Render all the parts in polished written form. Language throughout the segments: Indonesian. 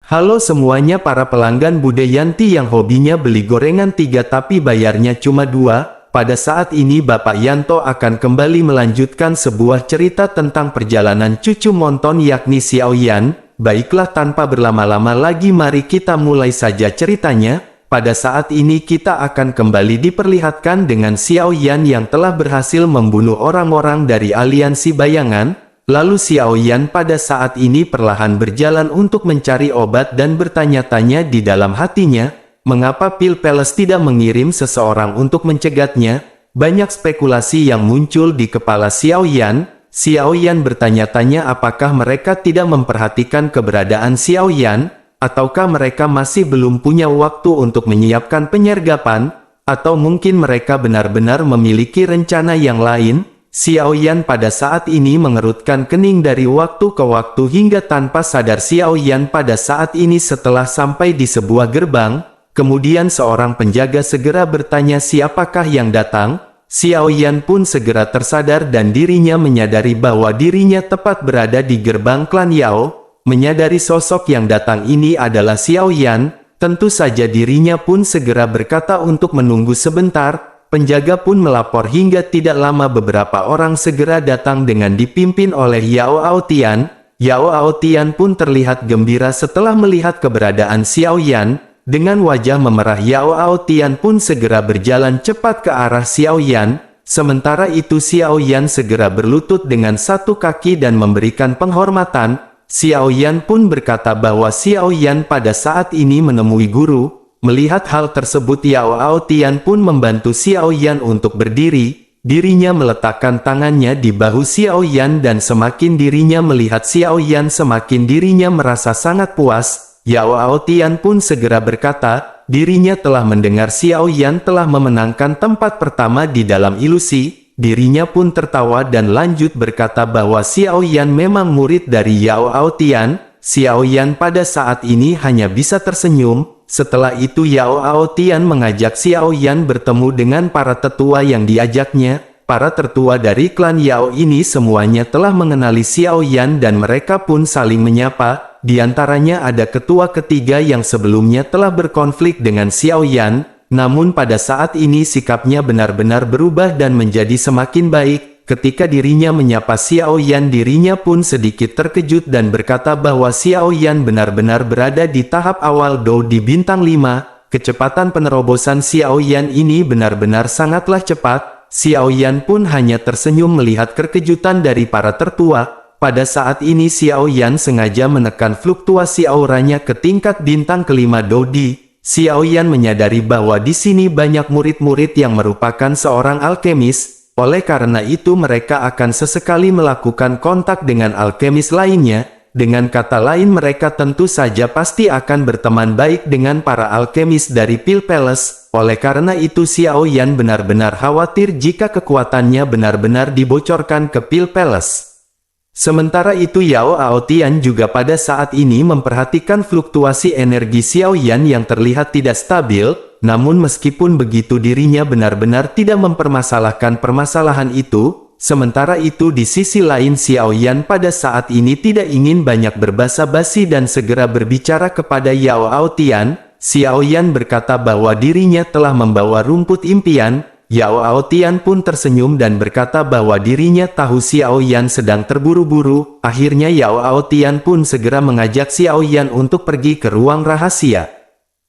Halo semuanya para pelanggan Bude Yanti yang hobinya beli gorengan 3 tapi bayarnya cuma 2. Pada saat ini Bapak Yanto akan kembali melanjutkan sebuah cerita tentang perjalanan cucu Monton yakni Xiaoyan. Baiklah tanpa berlama-lama lagi mari kita mulai saja ceritanya. Pada saat ini kita akan kembali diperlihatkan dengan Xiaoyan yang telah berhasil membunuh orang-orang dari aliansi bayangan. Lalu Xiaoyan pada saat ini perlahan berjalan untuk mencari obat dan bertanya-tanya di dalam hatinya, mengapa Pil Palace tidak mengirim seseorang untuk mencegatnya? Banyak spekulasi yang muncul di kepala Xiaoyan. Xiaoyan bertanya-tanya apakah mereka tidak memperhatikan keberadaan Xiaoyan, ataukah mereka masih belum punya waktu untuk menyiapkan penyergapan, atau mungkin mereka benar-benar memiliki rencana yang lain. Xiaoyan pada saat ini mengerutkan kening dari waktu ke waktu hingga tanpa sadar Xiaoyan pada saat ini setelah sampai di sebuah gerbang, kemudian seorang penjaga segera bertanya siapakah yang datang. Xiaoyan pun segera tersadar dan dirinya menyadari bahwa dirinya tepat berada di gerbang klan Yao. Menyadari sosok yang datang ini adalah Xiaoyan, tentu saja dirinya pun segera berkata untuk menunggu sebentar. Penjaga pun melapor hingga tidak lama beberapa orang segera datang dengan dipimpin oleh Yao Aotian. Yao Aotian pun terlihat gembira setelah melihat keberadaan Xiaoyan. Dengan wajah memerah Yao Aotian pun segera berjalan cepat ke arah Xiaoyan. Sementara itu Xiaoyan segera berlutut dengan satu kaki dan memberikan penghormatan. Xiaoyan pun berkata bahwa Xiaoyan pada saat ini menemui guru. Melihat hal tersebut Yao Aotian pun membantu Xiaoyan untuk berdiri. Dirinya meletakkan tangannya di bahu Xiaoyan dan semakin dirinya melihat Xiaoyan semakin dirinya merasa sangat puas. Yao Aotian pun segera berkata, dirinya telah mendengar Xiaoyan telah memenangkan tempat pertama di dalam ilusi. Dirinya pun tertawa dan lanjut berkata bahwa Xiaoyan memang murid dari Yao Aotian. Xiaoyan pada saat ini hanya bisa tersenyum. Setelah itu Yao Aotian mengajak Xiaoyan bertemu dengan para tetua yang diajaknya. Para tetua dari klan Yao ini semuanya telah mengenali Xiaoyan dan mereka pun saling menyapa. Di antaranya ada ketua ketiga yang sebelumnya telah berkonflik dengan Xiaoyan. Namun pada saat ini sikapnya benar-benar berubah dan menjadi semakin baik. Ketika dirinya menyapa Xiaoyan dirinya pun sedikit terkejut dan berkata bahwa Xiaoyan benar-benar berada di tahap awal Dou di bintang 5. Kecepatan penerobosan Xiaoyan ini benar-benar sangatlah cepat. Xiaoyan pun hanya tersenyum melihat kekejutan dari para tertua. Pada saat ini Xiaoyan sengaja menekan fluktuasi auranya ke tingkat bintang kelima Dou Di. Xiaoyan menyadari bahwa di sini banyak murid-murid yang merupakan seorang alkemis. Oleh karena itu mereka akan sesekali melakukan kontak dengan alkemis lainnya. Dengan kata lain mereka tentu saja pasti akan berteman baik dengan para alkemis dari Pil Palace. Oleh karena itu Xiaoyan benar-benar khawatir jika kekuatannya benar-benar dibocorkan ke Pil Palace. Sementara itu Yao Aotian juga pada saat ini memperhatikan fluktuasi energi Xiaoyan yang terlihat tidak stabil. Namun meskipun begitu dirinya benar-benar tidak mempermasalahkan permasalahan itu. Sementara itu di sisi lain Xiaoyan pada saat ini tidak ingin banyak berbasa-basi dan segera berbicara kepada Yao Aotian. Xiaoyan berkata bahwa dirinya telah membawa rumput impian. Yao Aotian pun tersenyum dan berkata bahwa dirinya tahu Xiaoyan sedang terburu-buru. Akhirnya Yao Aotian pun segera mengajak Xiaoyan untuk pergi ke ruang rahasia.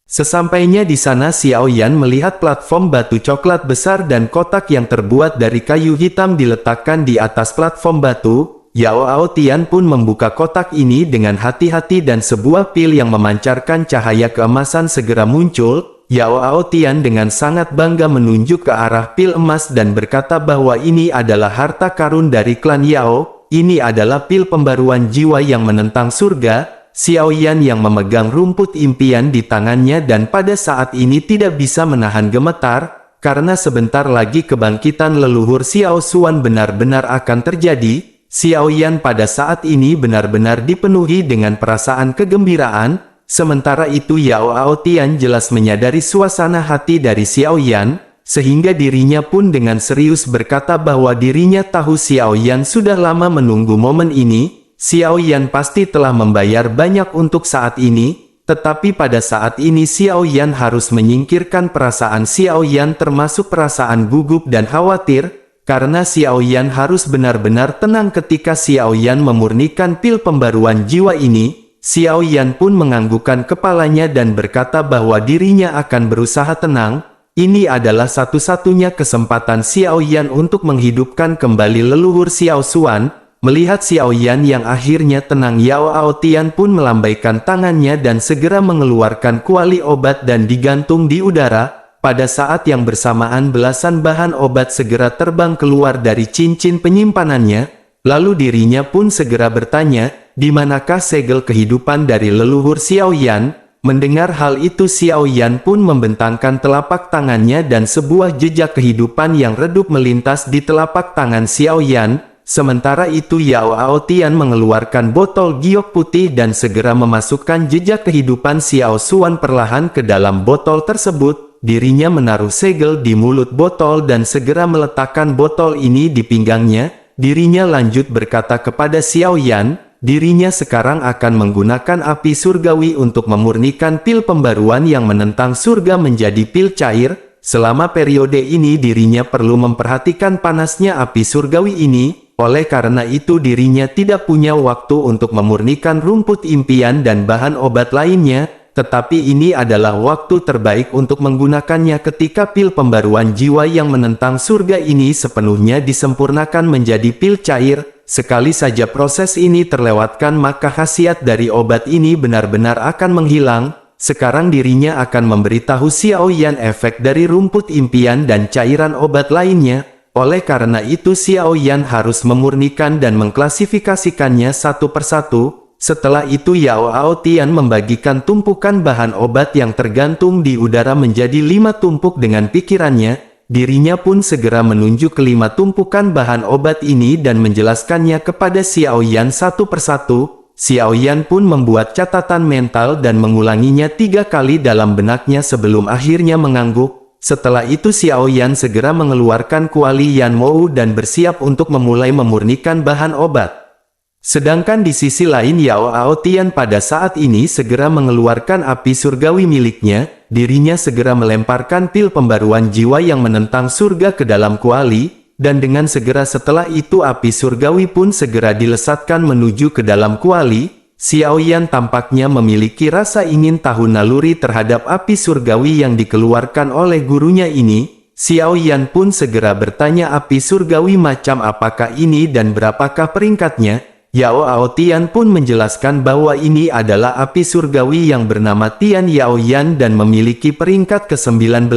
Sesampainya di sana Xiaoyan melihat platform batu coklat besar dan kotak yang terbuat dari kayu hitam diletakkan di atas platform batu. Yao Aotian pun membuka kotak ini dengan hati-hati dan sebuah pil yang memancarkan cahaya keemasan segera muncul. Yao Aotian dengan sangat bangga menunjuk ke arah pil emas dan berkata bahwa ini adalah harta karun dari klan Yao. Ini adalah pil pembaruan jiwa yang menentang surga. Xiaoyan yang memegang rumput impian di tangannya dan pada saat ini tidak bisa menahan gemetar, karena sebentar lagi kebangkitan leluhur Xiao Xuan benar-benar akan terjadi. Xiaoyan pada saat ini benar-benar dipenuhi dengan perasaan kegembiraan. Sementara itu Yao Aotian jelas menyadari suasana hati dari Xiaoyan, sehingga dirinya pun dengan serius berkata bahwa dirinya tahu Xiaoyan sudah lama menunggu momen ini. Xiaoyan pasti telah membayar banyak untuk saat ini. Tetapi pada saat ini Xiao Yan harus menyingkirkan perasaan Xiao Yan termasuk perasaan gugup dan khawatir, karena Xiao Yan harus benar-benar tenang ketika Xiao Yan memurnikan pil pembaruan jiwa ini. Xiao Yan pun menganggukkan kepalanya dan berkata bahwa dirinya akan berusaha tenang. Ini adalah satu-satunya kesempatan Xiao Yan untuk menghidupkan kembali leluhur Xiao Xuan. Melihat Xiao Yan yang akhirnya tenang, Yao Aotian pun melambaikan tangannya dan segera mengeluarkan kuali obat dan digantung di udara. Pada saat yang bersamaan belasan bahan obat segera terbang keluar dari cincin penyimpanannya. Lalu dirinya pun segera bertanya, di manakah segel kehidupan dari leluhur Xiao Yan? Mendengar hal itu Xiao Yan pun membentangkan telapak tangannya dan sebuah jejak kehidupan yang redup melintas di telapak tangan Xiao Yan. Sementara itu Yao Aotian mengeluarkan botol giok putih dan segera memasukkan jejak kehidupan Xiao Xuan perlahan ke dalam botol tersebut. Dirinya menaruh segel di mulut botol dan segera meletakkan botol ini di pinggangnya. Dirinya lanjut berkata kepada Xiao Yan, dirinya sekarang akan menggunakan api surgawi untuk memurnikan pil pembaruan yang menentang surga menjadi pil cair. Selama periode ini dirinya perlu memperhatikan panasnya api surgawi ini. Oleh karena itu dirinya tidak punya waktu untuk memurnikan rumput impian dan bahan obat lainnya, tetapi ini adalah waktu terbaik untuk menggunakannya ketika pil pembaruan jiwa yang menentang surga ini sepenuhnya disempurnakan menjadi pil cair. Sekali saja proses ini terlewatkan maka khasiat dari obat ini benar-benar akan menghilang. Sekarang dirinya akan memberitahu Xiao Yan efek dari rumput impian dan cairan obat lainnya. Oleh karena itu Xiao Yan harus memurnikan dan mengklasifikasikannya satu persatu. Setelah itu Yao Aotian membagikan tumpukan bahan obat yang tergantung di udara menjadi 5 tumpuk dengan pikirannya. Dirinya pun segera menunjuk kelima tumpukan bahan obat ini dan menjelaskannya kepada Xiao Yan satu persatu. Xiao Yan pun membuat catatan mental dan mengulanginya 3 kali dalam benaknya sebelum akhirnya mengangguk. Setelah itu Xiao Yan segera mengeluarkan kuali Yan Mou dan bersiap untuk memulai memurnikan bahan obat. Sedangkan di sisi lain Yao Aotian pada saat ini segera mengeluarkan api surgawi miliknya. Dirinya segera melemparkan pil pembaruan jiwa yang menentang surga ke dalam kuali, dan dengan segera setelah itu api surgawi pun segera dilesatkan menuju ke dalam kuali. Xiao Yan tampaknya memiliki rasa ingin tahu naluri terhadap api surgawi yang dikeluarkan oleh gurunya ini. Xiao Yan pun segera bertanya api surgawi macam apakah ini dan berapakah peringkatnya. Yao Aotian pun menjelaskan bahwa ini adalah api surgawi yang bernama Tian Yao Yan dan memiliki peringkat ke-19.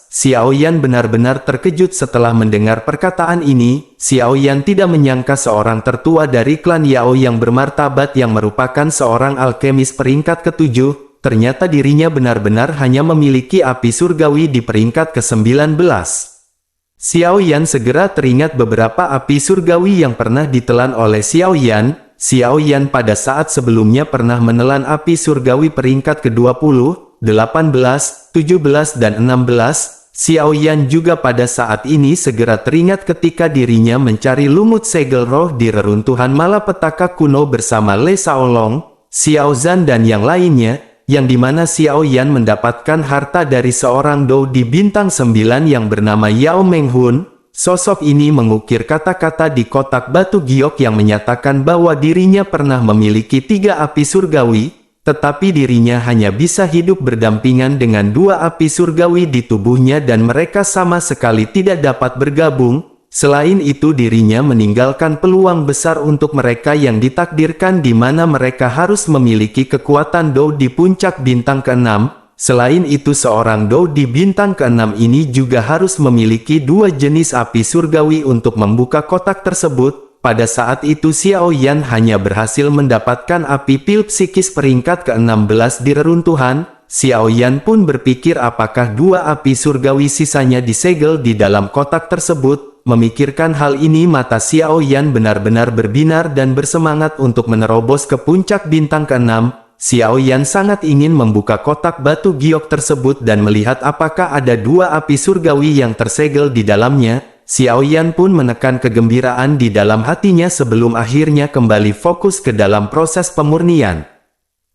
Xiao Yan benar-benar terkejut setelah mendengar perkataan ini. Xiao Yan tidak menyangka seorang tertua dari klan Yao yang bermartabat yang merupakan seorang alkemis peringkat ke-7, ternyata dirinya benar-benar hanya memiliki api surgawi di peringkat ke-19. Xiao Yan segera teringat beberapa api surgawi yang pernah ditelan oleh Xiao Yan. Xiao Yan pada saat sebelumnya pernah menelan api surgawi peringkat ke-20, 18, 17 dan 16. Xiao Yan juga pada saat ini segera teringat ketika dirinya mencari lumut segel roh di reruntuhan malapetaka kuno bersama Le Shaolong, Xiao Zhan dan yang lainnya, yang dimana Xiao Yan mendapatkan harta dari seorang dou di bintang 9 yang bernama Yao Menghun. Sosok ini mengukir kata-kata di kotak batu giok yang menyatakan bahwa dirinya pernah memiliki 3 api surgawi, tetapi dirinya hanya bisa hidup berdampingan dengan 2 api surgawi di tubuhnya dan mereka sama sekali tidak dapat bergabung. Selain itu dirinya meninggalkan peluang besar untuk mereka yang ditakdirkan di mana mereka harus memiliki kekuatan dou di puncak bintang ke-6. Selain itu seorang dou di bintang ke-6 ini juga harus memiliki 2 jenis api surgawi untuk membuka kotak tersebut. Pada saat itu Xiao Yan hanya berhasil mendapatkan api pil psikis peringkat ke-16 di reruntuhan. Xiao Yan pun berpikir apakah 2 api surgawi sisanya disegel di dalam kotak tersebut. Memikirkan hal ini mata Xiao Yan benar-benar berbinar dan bersemangat untuk menerobos ke puncak bintang ke-6. Xiao Yan sangat ingin membuka kotak batu giok tersebut dan melihat apakah ada 2 api surgawi yang tersegel di dalamnya. Xiao Yan pun menekan kegembiraan di dalam hatinya sebelum akhirnya kembali fokus ke dalam proses pemurnian.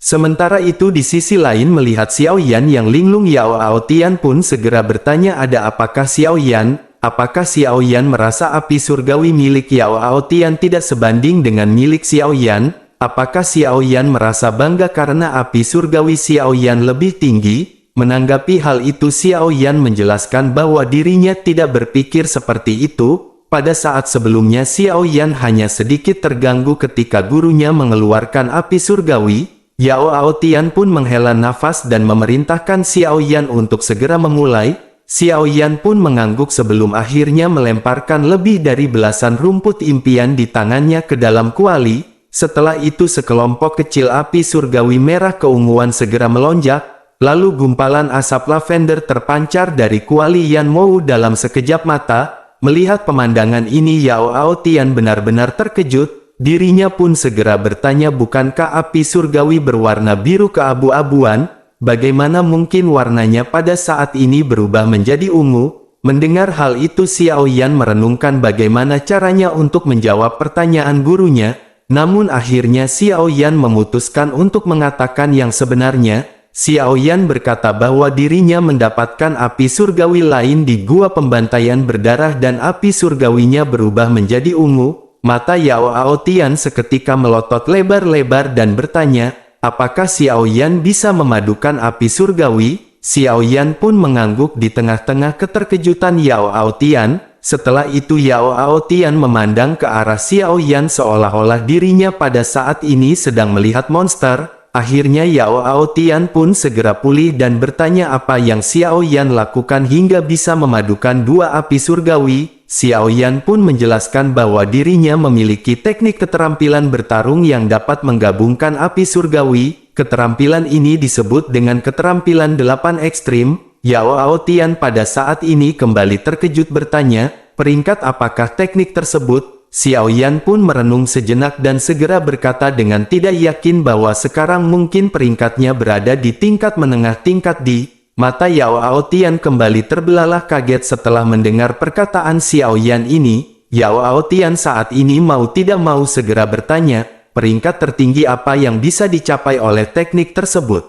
Sementara itu di sisi lain melihat Xiao Yan yang linglung, Yao Aotian pun segera bertanya, ada apakah Xiao Yan? Apakah Xiao Yan merasa api surgawi milik Yao Aotian tidak sebanding dengan milik Xiao Yan? Apakah Xiao Yan merasa bangga karena api surgawi Xiao Yan lebih tinggi? Menanggapi hal itu, Xiao Yan menjelaskan bahwa dirinya tidak berpikir seperti itu. Pada saat sebelumnya Xiao Yan hanya sedikit terganggu ketika gurunya mengeluarkan api surgawi. Yao Aotian pun menghela nafas dan memerintahkan Xiao Yan untuk segera memulai. Xiao Yan pun mengangguk sebelum akhirnya melemparkan lebih dari belasan rumput impian di tangannya ke dalam kuali. Setelah itu sekelompok kecil api surgawi merah keunguan segera melonjak, lalu gumpalan asap lavender terpancar dari kuali Yan Mou dalam sekejap mata. Melihat pemandangan ini Yao Aotian benar-benar terkejut. Dirinya pun segera bertanya, bukankah api surgawi berwarna biru keabu-abuan? Bagaimana mungkin warnanya pada saat ini berubah menjadi ungu? Mendengar hal itu Xiao Yan merenungkan bagaimana caranya untuk menjawab pertanyaan gurunya. Namun akhirnya Xiao Yan memutuskan untuk mengatakan yang sebenarnya. Xiao Yan berkata bahwa dirinya mendapatkan api surgawi lain di gua pembantaian berdarah dan api surgawinya berubah menjadi ungu. Mata Yao Aotian seketika melotot lebar-lebar dan bertanya, apakah Xiao Yan bisa memadukan api surgawi? Xiao Yan pun mengangguk di tengah-tengah keterkejutan Yao Aotian. Setelah itu Yao Aotian memandang ke arah Xiao Yan seolah-olah dirinya pada saat ini sedang melihat monster. Akhirnya Yao Aotian pun segera pulih dan bertanya apa yang Xiao Yan lakukan hingga bisa memadukan dua api surgawi. Xiao Yan pun menjelaskan bahwa dirinya memiliki teknik keterampilan bertarung yang dapat menggabungkan api surgawi. Keterampilan ini disebut dengan keterampilan 8 ekstrim. Yao Aotian pada saat ini kembali terkejut bertanya, peringkat apakah teknik tersebut? Xiao Yan pun merenung sejenak dan segera berkata dengan tidak yakin bahwa sekarang mungkin peringkatnya berada di tingkat menengah tingkat D. Mata Yao Aotian kembali terbelalak kaget setelah mendengar perkataan Xiao Yan ini. Yao Aotian saat ini mau tidak mau segera bertanya, peringkat tertinggi apa yang bisa dicapai oleh teknik tersebut?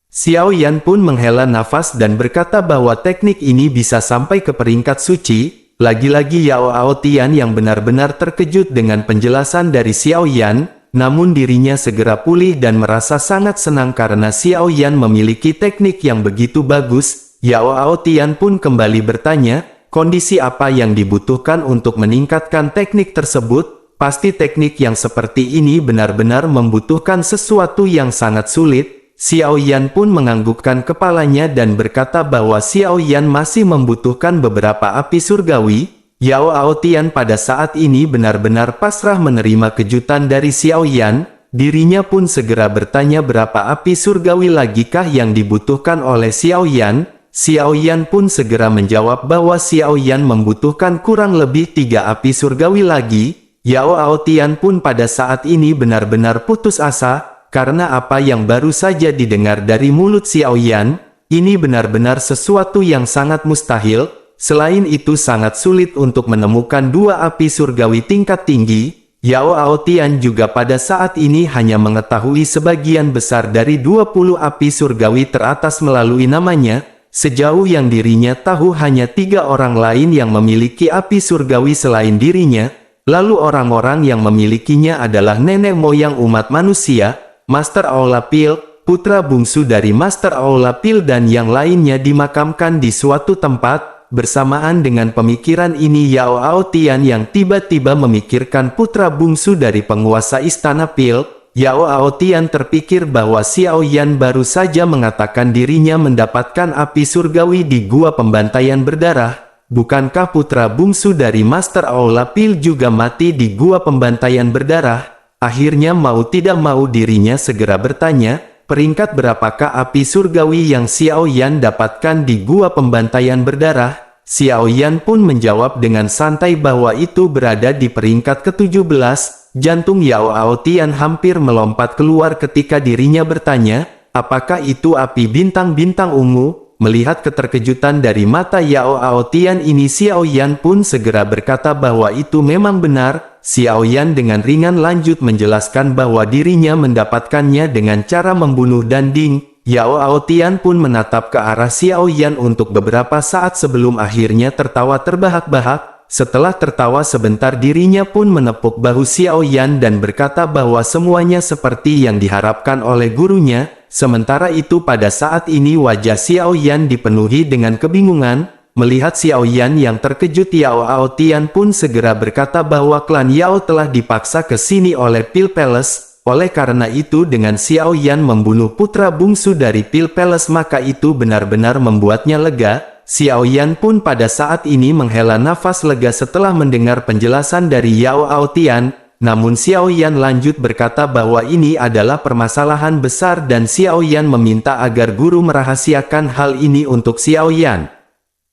Xiao Yan pun menghela nafas dan berkata bahwa teknik ini bisa sampai ke peringkat suci. Lagi-lagi Yao Aotian yang benar-benar terkejut dengan penjelasan dari Xiao Yan. Namun dirinya segera pulih dan merasa sangat senang karena Xiao Yan memiliki teknik yang begitu bagus. Yao Aotian pun kembali bertanya, kondisi apa yang dibutuhkan untuk meningkatkan teknik tersebut? Pasti teknik yang seperti ini benar-benar membutuhkan sesuatu yang sangat sulit. Xiao Yan pun menganggukkan kepalanya dan berkata bahwa Xiao Yan masih membutuhkan beberapa api surgawi. Yao Aotian pada saat ini benar-benar pasrah menerima kejutan dari Xiao Yan. Dirinya pun segera bertanya berapa api surgawi lagikah yang dibutuhkan oleh Xiao Yan. Xiao Yan pun segera menjawab bahwa Xiao Yan membutuhkan kurang lebih 3 api surgawi lagi. Yao Aotian pun pada saat ini benar-benar putus asa, karena apa yang baru saja didengar dari mulut Xiao Yan, ini benar-benar sesuatu yang sangat mustahil. Selain itu sangat sulit untuk menemukan 2 api surgawi tingkat tinggi. Yao Aotian juga pada saat ini hanya mengetahui sebagian besar dari 20 api surgawi teratas melalui namanya. Sejauh yang dirinya tahu hanya 3 orang lain yang memiliki api surgawi selain dirinya. Lalu orang-orang yang memilikinya adalah nenek moyang umat manusia, Master Aulapil, putra bungsu dari Master Aulapil dan yang lainnya dimakamkan di suatu tempat. Bersamaan dengan pemikiran ini Yao Aotian yang tiba-tiba memikirkan putra bungsu dari penguasa istana Pil. Yao Aotian terpikir bahwa Xiao Yan baru saja mengatakan dirinya mendapatkan api surgawi di gua pembantaian berdarah. Bukankah putra bungsu dari Master Aulapil juga mati di gua pembantaian berdarah? Akhirnya mau tidak mau dirinya segera bertanya, peringkat berapakah api surgawi yang Xiao Yan dapatkan di gua pembantaian berdarah? Xiao Yan pun menjawab dengan santai bahwa itu berada di peringkat ke-17. Jantung Yao Aotian hampir melompat keluar ketika dirinya bertanya, apakah itu api bintang-bintang ungu? Melihat keterkejutan dari mata Yao Aotian ini, Xiao Yan pun segera berkata bahwa itu memang benar. Xiao Yan dengan ringan lanjut menjelaskan bahwa dirinya mendapatkannya dengan cara membunuh Danding. Yao Aotian pun menatap ke arah Xiao Yan untuk beberapa saat sebelum akhirnya tertawa terbahak-bahak. Setelah tertawa sebentar, dirinya pun menepuk bahu Xiao Yan dan berkata bahwa semuanya seperti yang diharapkan oleh gurunya. Sementara itu pada saat ini wajah Xiao Yan dipenuhi dengan kebingungan. Melihat Xiao Yan yang terkejut, Yao Aotian pun segera berkata bahwa klan Yao telah dipaksa ke sini oleh Pil Palace. Oleh karena itu dengan Xiao Yan membunuh putra bungsu dari Pil Palace, maka itu benar-benar membuatnya lega. Xiao Yan pun pada saat ini menghela nafas lega setelah mendengar penjelasan dari Yao Aotian. Namun Xiao Yan lanjut berkata bahwa ini adalah permasalahan besar dan Xiao Yan meminta agar guru merahasiakan hal ini untuk Xiao Yan.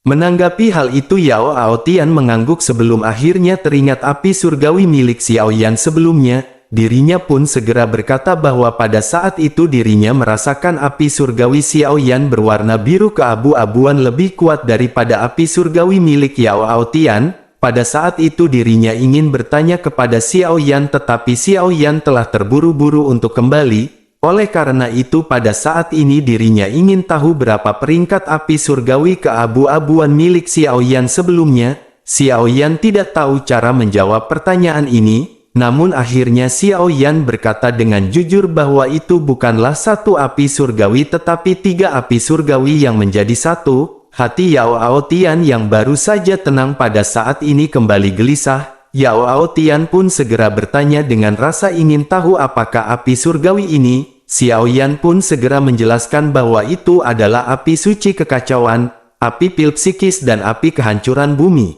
Menanggapi hal itu, Yao Aotian mengangguk sebelum akhirnya teringat api surgawi milik Xiao Yan sebelumnya. Dirinya pun segera berkata bahwa pada saat itu dirinya merasakan api surgawi Xiao Yan berwarna biru keabu-abuan lebih kuat daripada api surgawi milik Yao Aotian. Pada saat itu dirinya ingin bertanya kepada Xiao Yan, tetapi Xiao Yan telah terburu-buru untuk kembali. Oleh karena itu pada saat ini dirinya ingin tahu berapa peringkat api surgawi keabu-abuan milik Xiao Yan sebelumnya. Xiao Yan tidak tahu cara menjawab pertanyaan ini, namun akhirnya Xiao Yan berkata dengan jujur bahwa itu bukanlah satu api surgawi tetapi 3 api surgawi yang menjadi satu. Hati Yao Aotian yang baru saja tenang pada saat ini kembali gelisah. Yao Aotian pun segera bertanya dengan rasa ingin tahu apakah api surgawi ini. Xiao Yan pun segera menjelaskan bahwa itu adalah api suci kekacauan, api pil psikis dan api kehancuran bumi.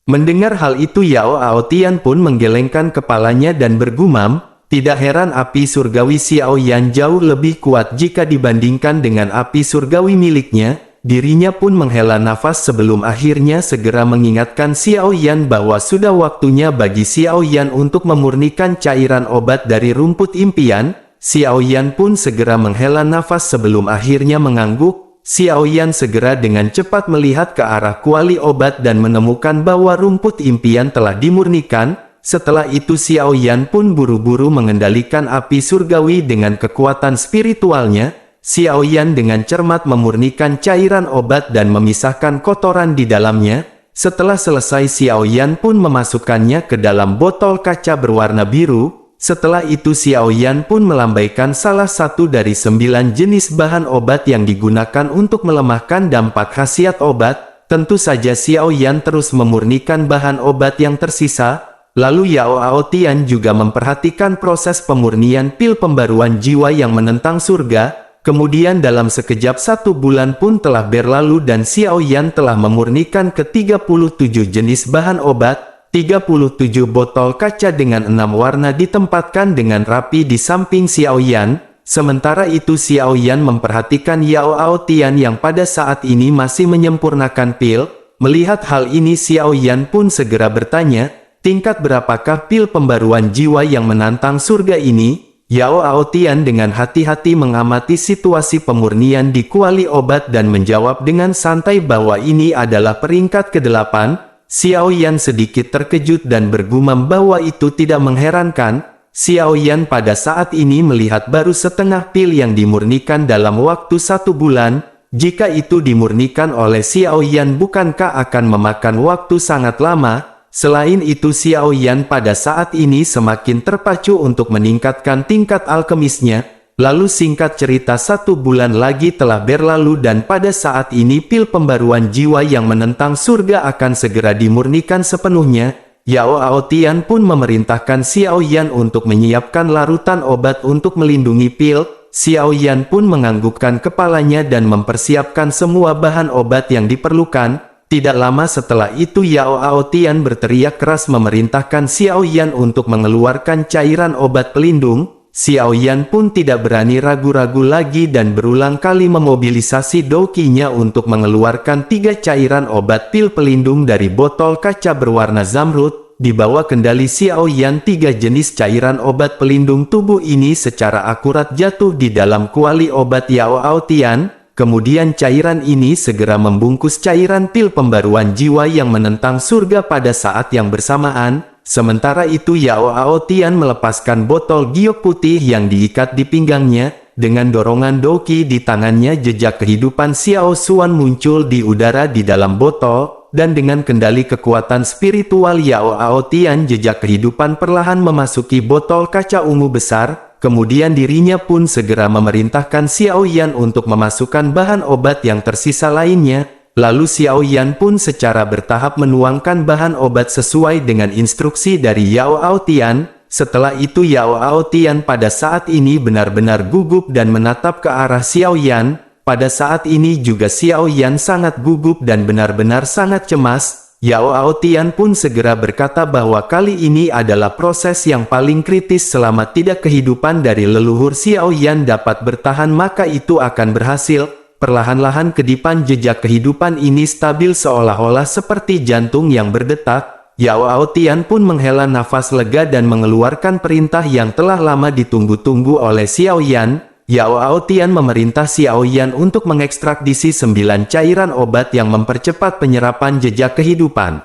Mendengar hal itu Yao Aotian pun menggelengkan kepalanya dan bergumam, tidak heran api surgawi Xiao Yan jauh lebih kuat jika dibandingkan dengan api surgawi miliknya. Dirinya pun menghela nafas sebelum akhirnya segera mengingatkan Xiao Yan bahwa sudah waktunya bagi Xiao Yan untuk memurnikan cairan obat dari rumput impian. Xiao Yan pun segera menghela nafas sebelum akhirnya mengangguk. Xiao Yan segera dengan cepat melihat ke arah kuali obat dan menemukan bahwa rumput impian telah dimurnikan. Setelah itu Xiao Yan pun buru-buru mengendalikan api surgawi dengan kekuatan spiritualnya. Xiao Yan dengan cermat memurnikan cairan obat dan memisahkan kotoran di dalamnya. Setelah selesai Xiao Yan pun memasukkannya ke dalam botol kaca berwarna biru. Setelah itu Xiao Yan pun melambaikan salah satu dari 9 jenis bahan obat yang digunakan untuk melemahkan dampak khasiat obat. Tentu saja Xiao Yan terus memurnikan bahan obat yang tersisa. Lalu Yao Aotian juga memperhatikan proses pemurnian pil pembaruan jiwa yang menentang surga. Kemudian dalam sekejap 1 bulan pun telah berlalu dan Xiao Yan telah memurnikan ke 37 jenis bahan obat. 37 botol kaca dengan 6 warna ditempatkan dengan rapi di samping Xiao Yan. Sementara itu Xiao Yan memperhatikan Yao Aotian yang pada saat ini masih menyempurnakan pil. Melihat hal ini Xiao Yan pun segera bertanya, tingkat berapakah pil pembaruan jiwa yang menantang surga ini? Yao Aotian dengan hati-hati mengamati situasi pemurnian di kuali obat dan menjawab dengan santai bahwa ini adalah peringkat ke-8. Xiao Yan sedikit terkejut dan bergumam bahwa itu tidak mengherankan. Xiao Yan pada saat ini melihat baru setengah pil yang dimurnikan dalam waktu 1 bulan. Jika itu dimurnikan oleh Xiao Yan bukankah akan memakan waktu sangat lama? Selain itu Xiao Yan pada saat ini semakin terpacu untuk meningkatkan tingkat alkemisnya. Lalu singkat cerita 1 bulan lagi telah berlalu dan pada saat ini pil pembaruan jiwa yang menentang surga akan segera dimurnikan sepenuhnya. Yao Aotian pun memerintahkan Xiao Yan untuk menyiapkan larutan obat untuk melindungi pil. Xiao Yan pun menganggukkan kepalanya dan mempersiapkan semua bahan obat yang diperlukan. Tidak lama setelah itu Yao Aotian berteriak keras memerintahkan Xiao Yan untuk mengeluarkan cairan obat pelindung. Xiao Yan pun tidak berani ragu-ragu lagi dan berulang kali memobilisasi douqinya untuk mengeluarkan 3 cairan obat pil pelindung dari botol kaca berwarna zamrud. Di bawah kendali Xiao Yan 3 jenis cairan obat pelindung tubuh ini secara akurat jatuh di dalam kuali obat Yao Aotian. kemudian cairan ini segera membungkus cairan pil pembaruan jiwa yang menentang surga pada saat yang bersamaan. Sementara itu Yao Aotian melepaskan botol giok putih yang diikat di pinggangnya. Dengan dorongan Douqi di tangannya, jejak kehidupan Xiao Xuan muncul di udara di dalam botol, dan dengan kendali kekuatan spiritual Yao Aotian, jejak kehidupan perlahan memasuki botol kaca ungu besar. Kemudian dirinya pun segera memerintahkan Xiao Yan untuk memasukkan bahan obat yang tersisa lainnya. Lalu Xiao Yan pun secara bertahap menuangkan bahan obat sesuai dengan instruksi dari Yao Aotian. Setelah itu Yao Aotian pada saat ini benar-benar gugup dan menatap ke arah Xiao Yan. Pada saat ini juga Xiao Yan sangat gugup dan benar-benar sangat cemas. Yao Aotian pun segera berkata bahwa kali ini adalah proses yang paling kritis. Selama tidak kehidupan dari leluhur Xiao Yan dapat bertahan, maka itu akan berhasil. Perlahan-lahan kedipan jejak kehidupan ini stabil seolah-olah seperti jantung yang berdetak. Yao Aotian pun menghela nafas lega dan mengeluarkan perintah yang telah lama ditunggu-tunggu oleh Xiao Yan. Yao Aotian memerintah Xiao Yan untuk mengekstradisi 9 cairan obat yang mempercepat penyerapan jejak kehidupan.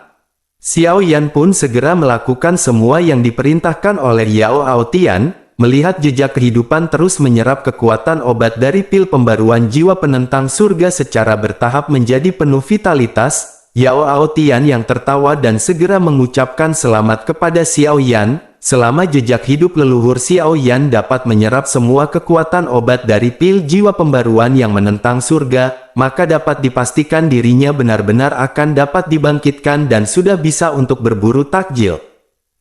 Xiao Yan pun segera melakukan semua yang diperintahkan oleh Yao Aotian. Melihat jejak kehidupan terus menyerap kekuatan obat dari pil pembaruan jiwa penentang surga secara bertahap menjadi penuh vitalitas, Yao Aotian yang tertawa dan segera mengucapkan selamat kepada Xiao Yan. Selama jejak hidup leluhur Xiao Yan dapat menyerap semua kekuatan obat dari pil jiwa pembaruan yang menentang surga, maka dapat dipastikan dirinya benar-benar akan dapat dibangkitkan dan sudah bisa untuk berburu takjil.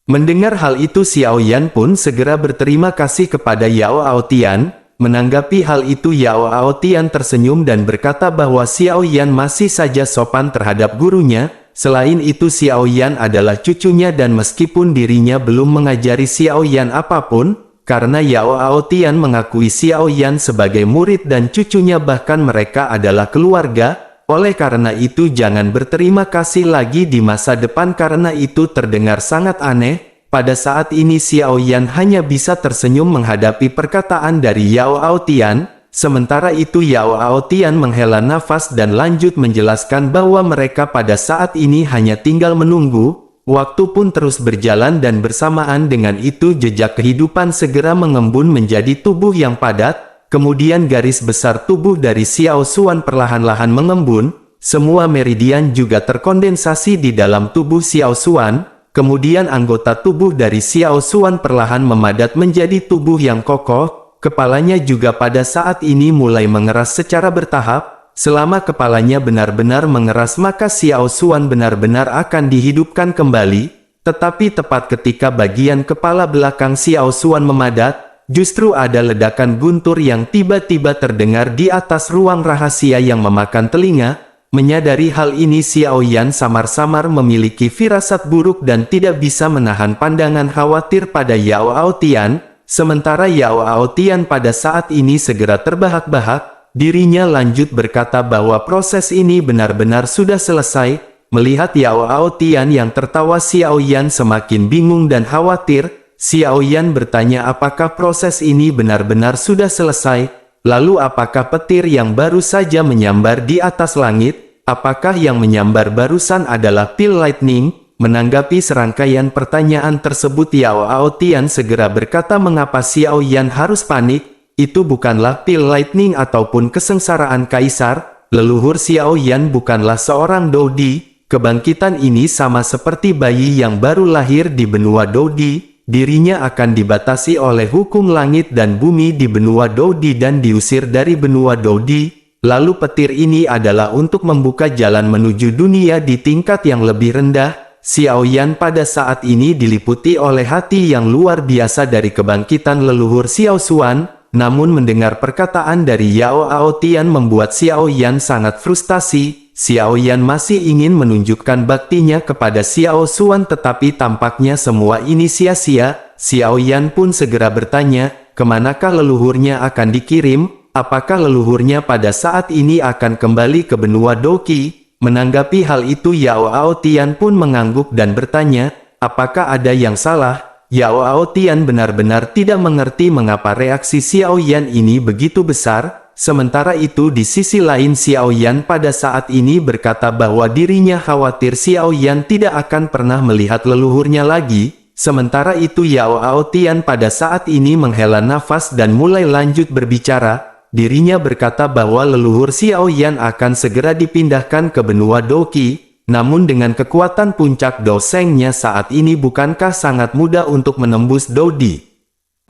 Mendengar hal itu Xiao Yan pun segera berterima kasih kepada Yao Aotian. Menanggapi hal itu Yao Aotian tersenyum dan berkata bahwa Xiao Yan masih saja sopan terhadap gurunya. Selain itu Xiao Yan adalah cucunya dan meskipun dirinya belum mengajari Xiao Yan apapun, karena Yao Aotian mengakui Xiao Yan sebagai murid dan cucunya bahkan mereka adalah keluarga. Oleh karena itu jangan berterima kasih lagi di masa depan karena itu terdengar sangat aneh. Pada saat ini Xiao Yan hanya bisa tersenyum menghadapi perkataan dari Yao Aotian. Sementara itu Yao Aotian menghela nafas dan lanjut menjelaskan bahwa mereka pada saat ini hanya tinggal menunggu. Waktu pun terus berjalan dan bersamaan dengan itu jejak kehidupan segera mengembun menjadi tubuh yang padat. Kemudian garis besar tubuh dari Xiao Xuan perlahan-lahan mengembun. Semua meridian juga terkondensasi di dalam tubuh Xiao Xuan. Kemudian anggota tubuh dari Xiao Xuan perlahan memadat menjadi tubuh yang kokoh. Kepalanya juga pada saat ini mulai mengeras secara bertahap. Selama kepalanya benar-benar mengeras maka Xiao Xuan benar-benar akan dihidupkan kembali. Tetapi tepat ketika bagian kepala belakang Xiao Xuan memadat, justru ada ledakan guntur yang tiba-tiba terdengar di atas ruang rahasia yang memakan telinga. Menyadari hal ini Xiao Yan samar-samar memiliki firasat buruk dan tidak bisa menahan pandangan khawatir pada Yao Aotian. Sementara Yao Aotian pada saat ini segera terbahak-bahak. Dirinya lanjut berkata bahwa proses ini benar-benar sudah selesai. Melihat Yao Aotian yang tertawa Xiao Yan semakin bingung dan khawatir. Xiao Yan bertanya apakah proses ini benar-benar sudah selesai. Lalu apakah petir yang baru saja menyambar di atas langit? Apakah yang menyambar barusan adalah pil lightning? Menanggapi serangkaian pertanyaan tersebut Yao Aotian segera berkata mengapa Xiao Yan harus panik? Itu bukanlah pil lightning ataupun kesengsaraan kaisar. Leluhur Xiao Yan bukanlah seorang Doudi. Kebangkitan ini sama seperti bayi yang baru lahir di benua Doudi. Dirinya akan dibatasi oleh hukum langit dan bumi di benua Doudi dan diusir dari benua Doudi. Lalu petir ini adalah untuk membuka jalan menuju dunia di tingkat yang lebih rendah. Xiao Yan pada saat ini diliputi oleh hati yang luar biasa dari kebangkitan leluhur Xiao Xuan. Namun mendengar perkataan dari Yao Aotian membuat Xiao Yan sangat frustasi. Xiao Yan masih ingin menunjukkan baktinya kepada Xiao Xuan tetapi tampaknya semua ini sia-sia. Xiao Yan pun segera bertanya, kemanakah leluhurnya akan dikirim? Apakah leluhurnya pada saat ini akan kembali ke benua Douqi? Menanggapi hal itu Yao Aotian pun mengangguk dan bertanya, apakah ada yang salah? Yao Aotian benar-benar tidak mengerti mengapa reaksi Xiao Yan ini begitu besar. Sementara itu di sisi lain Xiao Yan pada saat ini berkata bahwa dirinya khawatir Xiao Yan tidak akan pernah melihat leluhurnya lagi. Sementara itu Yao Aotian pada saat ini menghela nafas dan mulai lanjut berbicara. Dirinya berkata bahwa leluhur Xiao Yan akan segera dipindahkan ke benua Doqi. Namun dengan kekuatan puncak Dou Sheng-nya saat ini bukankah sangat mudah untuk menembus Dodi?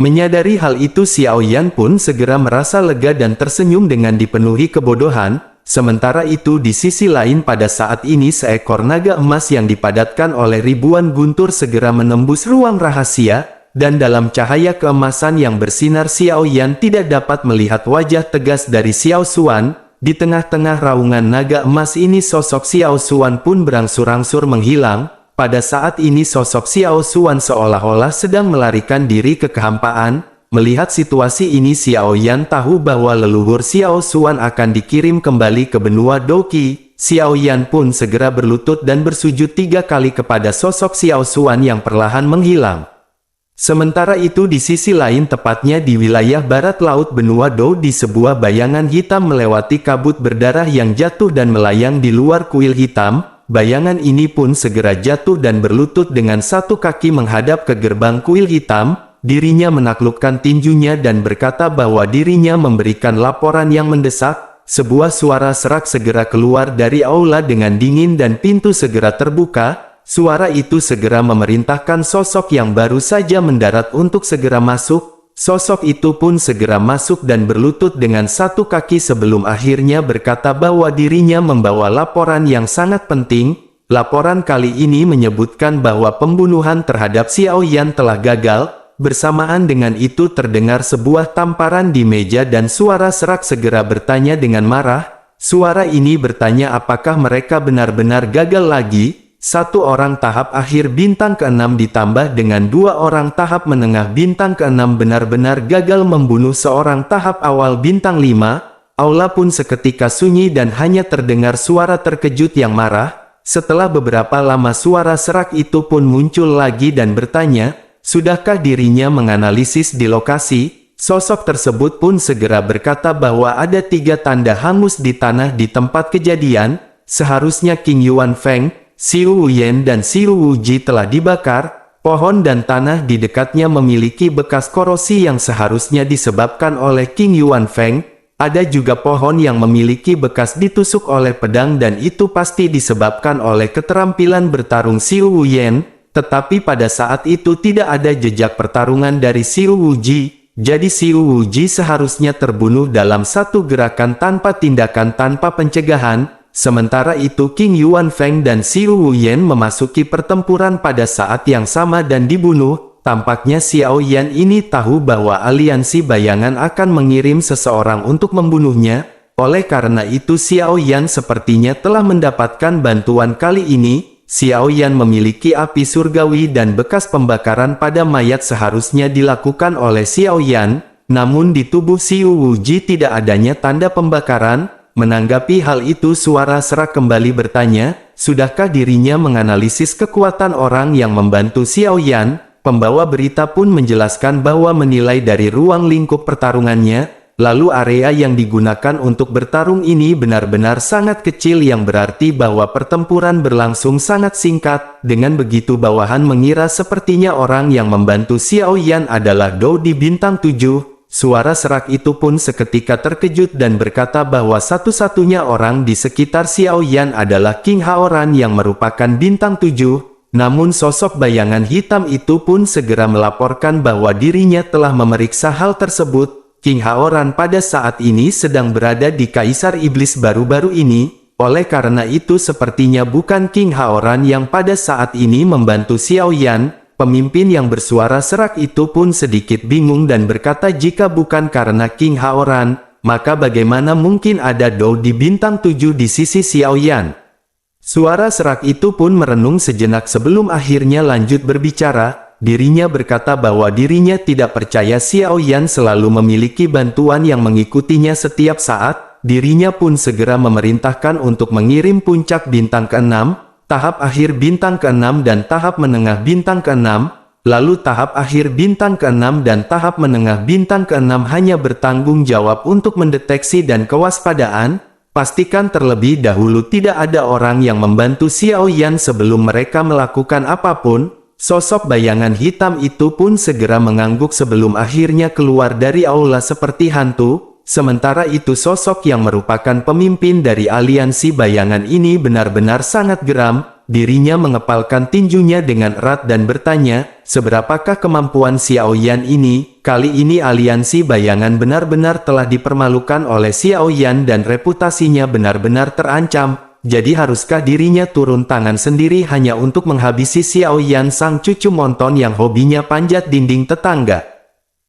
Menyadari hal itu Xiao Yan pun segera merasa lega dan tersenyum dengan dipenuhi kebodohan. Sementara itu di sisi lain pada saat ini seekor naga emas yang dipadatkan oleh ribuan guntur segera menembus ruang rahasia, dan dalam cahaya keemasan yang bersinar Xiao Yan tidak dapat melihat wajah tegas dari Xiao Xuan. Di tengah-tengah raungan naga emas ini sosok Xiao Xuan pun berangsur-angsur menghilang. Pada saat ini sosok Xiao Xuan seolah-olah sedang melarikan diri ke kehampaan. Melihat situasi ini Xiao Yan tahu bahwa leluhur Xiao Xuan akan dikirim kembali ke benua Doqi. Xiao Yan pun segera berlutut dan bersujud 3 kali kepada sosok Xiao Xuan yang perlahan menghilang. Sementara itu di sisi lain tepatnya di wilayah barat laut benua Dou di sebuah bayangan hitam melewati kabut berdarah yang jatuh dan melayang di luar kuil hitam. Bayangan ini pun segera jatuh dan berlutut dengan satu kaki menghadap ke gerbang kuil hitam. Dirinya menaklukkan tinjunya dan berkata bahwa dirinya memberikan laporan yang mendesak. Sebuah suara serak segera keluar dari aula dengan dingin dan pintu segera terbuka. Suara itu segera memerintahkan sosok yang baru saja mendarat untuk segera masuk. Sosok itu pun segera masuk dan berlutut dengan satu kaki sebelum akhirnya berkata bahwa dirinya membawa laporan yang sangat penting. Laporan kali ini menyebutkan bahwa pembunuhan terhadap Xiao Yan telah gagal. Bersamaan dengan itu terdengar sebuah tamparan di meja dan suara serak segera bertanya dengan marah. Suara ini bertanya apakah mereka benar-benar gagal lagi. Satu orang tahap akhir bintang ke-6 ditambah dengan 2 orang tahap menengah bintang ke-6 benar-benar gagal membunuh seorang tahap awal bintang 5. Aula pun seketika sunyi dan hanya terdengar suara terkejut yang marah. Setelah beberapa lama suara serak itu pun muncul lagi dan bertanya, sudahkah dirinya menganalisis di lokasi? Sosok tersebut pun segera berkata bahwa ada 3 tanda hangus di tanah di tempat kejadian. Seharusnya King Yuan Feng, Xiu Wuyen dan Xiu Wuji telah dibakar. Pohon dan tanah di dekatnya memiliki bekas korosi yang seharusnya disebabkan oleh King Yuan Feng. Ada juga pohon yang memiliki bekas ditusuk oleh pedang dan itu pasti disebabkan oleh keterampilan bertarung Xiu Wuyen. Tetapi pada saat itu tidak ada jejak pertarungan dari Xiu Wuji. Jadi Xiu Wuji seharusnya terbunuh dalam satu gerakan tanpa tindakan tanpa pencegahan. Sementara itu King Yuan Feng dan Xiu Wuyen memasuki pertempuran pada saat yang sama dan dibunuh. Tampaknya Xiao Yan ini tahu bahwa aliansi bayangan akan mengirim seseorang untuk membunuhnya. Oleh karena itu Xiao Yan sepertinya telah mendapatkan bantuan kali ini. Xiao Yan memiliki api surgawi dan bekas pembakaran pada mayat seharusnya dilakukan oleh Xiao Yan. Namun di tubuh Xiu Wuji tidak adanya tanda pembakaran. Menanggapi hal itu suara serak kembali bertanya, sudahkah dirinya menganalisis kekuatan orang yang membantu Xiao Yan? Pembawa berita pun menjelaskan bahwa menilai dari ruang lingkup pertarungannya, lalu area yang digunakan untuk bertarung ini benar-benar sangat kecil yang berarti bahwa pertempuran berlangsung sangat singkat. Dengan begitu bawahan mengira sepertinya orang yang membantu Xiao Yan adalah Dou di bintang 7. Suara serak itu pun seketika terkejut dan berkata bahwa satu-satunya orang di sekitar Xiao Yan adalah King Haoran yang merupakan bintang 7. Namun sosok bayangan hitam itu pun segera melaporkan bahwa dirinya telah memeriksa hal tersebut. King Haoran pada saat ini sedang berada di Kaisar Iblis baru-baru ini. Oleh karena itu sepertinya bukan King Haoran yang pada saat ini membantu Xiao Yan. Pemimpin yang bersuara serak itu pun sedikit bingung dan berkata jika bukan karena King Haoran, maka bagaimana mungkin ada Dou di bintang 7 di sisi Xiao Yan? Suara serak itu pun merenung sejenak sebelum akhirnya lanjut berbicara. Dirinya berkata bahwa dirinya tidak percaya Xiao Yan selalu memiliki bantuan yang mengikutinya setiap saat. Dirinya pun segera memerintahkan untuk mengirim puncak bintang ke-6, tahap akhir bintang ke-6 dan tahap menengah bintang ke-6. Lalu tahap akhir bintang ke-6 dan tahap menengah bintang ke-6 hanya bertanggung jawab untuk mendeteksi dan kewaspadaan. Pastikan terlebih dahulu tidak ada orang yang membantu Xiao Yan sebelum mereka melakukan apapun. Sosok bayangan hitam itu pun segera mengangguk sebelum akhirnya keluar dari aula seperti hantu. Sementara itu sosok yang merupakan pemimpin dari aliansi bayangan ini benar-benar sangat geram. Dirinya mengepalkan tinjunya dengan erat dan bertanya, seberapakah kemampuan Xiao Yan ini? Kali ini aliansi bayangan benar-benar telah dipermalukan oleh Xiao Yan dan reputasinya benar-benar terancam. Jadi haruskah dirinya turun tangan sendiri hanya untuk menghabisi Xiao Yan sang cucu monton yang hobinya panjat dinding tetangga?